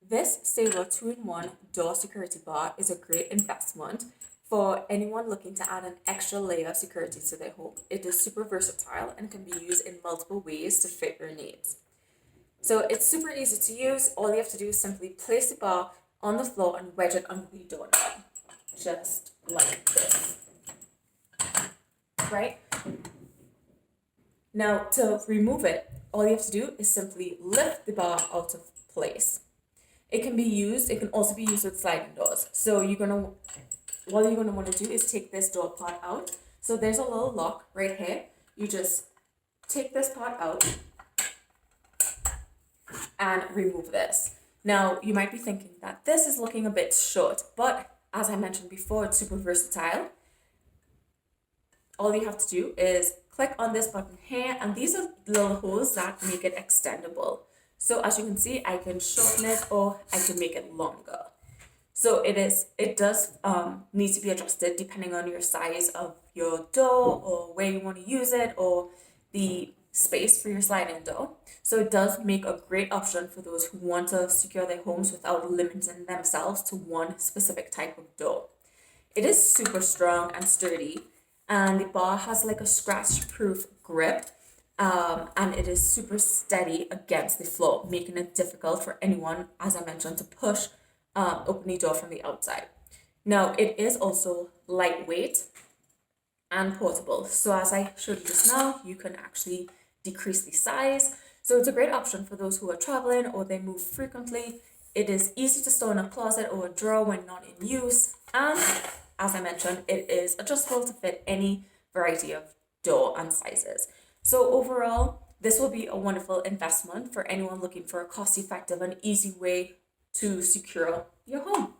This SABRE 2-in-1 door security bar is a great investment for anyone looking to add an extra layer of security to their home. It is super versatile and can be used in multiple ways to fit your needs. So it's super easy to use. All you have to do is simply place the bar on the floor and wedge it under the doorknob, just like this, right? Now to remove it, all you have to do is simply lift the bar out of place. It can also be used with sliding doors. So all you're gonna want to do is take this door part out. So there's a little lock right here. You just take this part out and remove this. Now you might be thinking that this is looking a bit short, but as I mentioned before, it's super versatile. All you have to do is click on this button here, and these are little holes that make it extendable. So as you can see, I can shorten it or I can make it longer. So it does need to be adjusted depending on your size of your door or where you want to use it or the space for your sliding door. So it does make a great option for those who want to secure their homes without limiting themselves to one specific type of door. It is super strong and sturdy, and the bar has like a scratch-proof grip, and it is super steady against the floor, making it difficult for anyone, as I mentioned, to push open the door from the outside. Now, it is also lightweight and portable. So as I showed you just now, you can actually decrease the size. So it's a great option for those who are traveling or they move frequently. It is easy to store in a closet or a drawer when not in use. And as I mentioned, it is adjustable to fit any variety of door and sizes. So overall, this will be a wonderful investment for anyone looking for a cost-effective and easy way to secure your home.